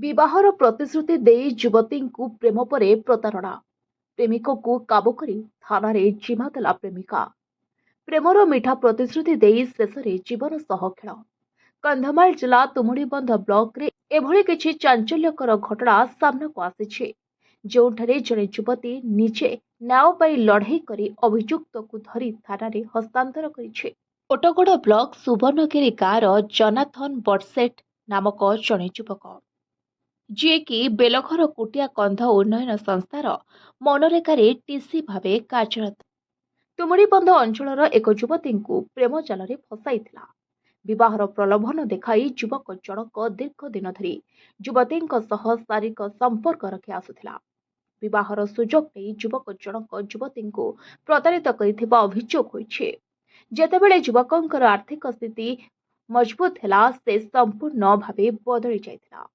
विवाहर प्रतिश्रुति देई युवती को प्रेम पर प्रतारणा प्रेमिक को काबू करी थाना जिम्मा देला प्रेमिका प्रेमर मिठा प्रतिश्रुति देई शेष जीवन सह खेल कंधमाल जिला तुमुड़ीबंध ब्लॉक रे एभली किछि चांचल्यकर घटना सामना को आसी जोठारे जड़े युवती निजे न्याय पाई लड़ाई करी अभियुक्त को धरी थाना हस्तांतर करिछे। कोटगड़ ब्लॉक सुवर्णगिरी गाँव जनाथन बटसेट नामक जड़े युवक जी कि बेलघर कुटिया कंध उन्नयन संस्थार मनरेगारे टीसी भावे कार्यरत तुमुड़ीबंध अंचल एक युवती को प्रेम जाल फसाइथिला। विवाहर प्रलोभन देखाई युवक जनक दीर्घ दिन धरी युवती शारीरिक संपर्क रखी आसुथिला। विवाहर सुजोग नहीं युवक जनक युवती को प्रतारित करिथिबा अभियोग होइछे। जेतेबेले युवकंकर आर्थिक स्थिति मजबूत हैला से संपूर्ण भावे बदली जाइथिला।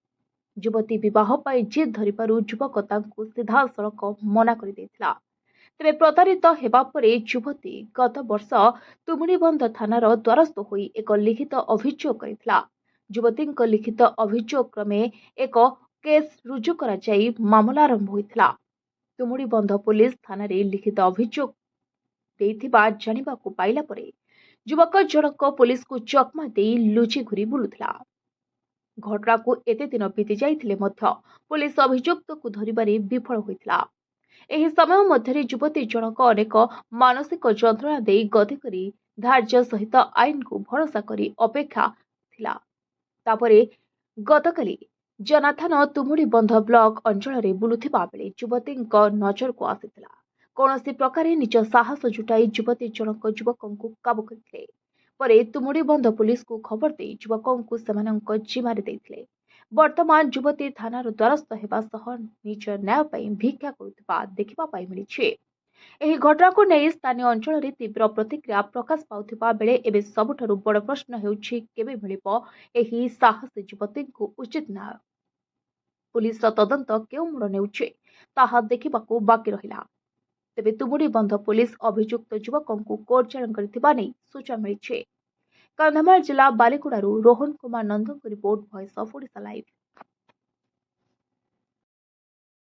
युवती विवाह पर जिद धरिबारु युवक तांकु सीधा सड़क मना कर देथिला। तेरे प्रतारित हेबा परे युवती गत वर्ष तुमुड़ीबंध थानार द्वारस्थ होई एक लिखित अभियोग करिथिला। युवतींक लिखित अभियोग क्रमे एक केस रुजु करा जाई मामला आरंभ होइथिला। तुमुड़ीबंध पुलिस थाना रे लिखित अभियोग देइथिबा जानिबाकु पाइला परे युवक जनक पुलिस को चकमा देई लुचि घुरी बुलुथिला। घटना को एते दिन बीती जाइथिले मध्य पुलिस अभियुक्त को धरिबारे विफल होइथिला। एही समय मध्य युवती जनक अनेक मानसिक जंत्रणा देई गति करी धार्य सहित आईन को भरोसा करी अपेक्षा थिला। तापरे गतकाली जनाथन तुमुड़ीबंध ब्लॉक अंचल रे बुलुथिबा बेले युवती नजर को आसिथिला। कौनसी प्रकार निज साहस जुटाई युवती जनक युवकों को काबू करथिले। परे तुमुड़ीबंध पुलिस को खबर दे युवकों को सेमानंक जिम्मारे देथिले। वर्तमान युवती थानार द्वारस्थ हेबा सह निज न्याय पाई भिक्षा करुथिबा देखिबा पाई मिलिछे। एही घटना को नै स्थानीय अंचल रे तीव्र प्रतिक्रिया प्रकाश पाउथिबा बेले एबे सबुठारु बड़ प्रश्न हेउछि केबे मिलिबो एही साहसी युवती को उचित न्याय। पुलिस तदंत केउ मोड़ नेउछे ताहा देखिबाकू बाकी रहिला। तेबे तुमुड़ीबंध पुलिस अभियुक्त युवकों को कोर्ट चालान करथिबा नै सूचना मिलिछे। कंधमाल जिला बालीकुड़ारू Rohan Kumar Nandan report, voice of Odisha live.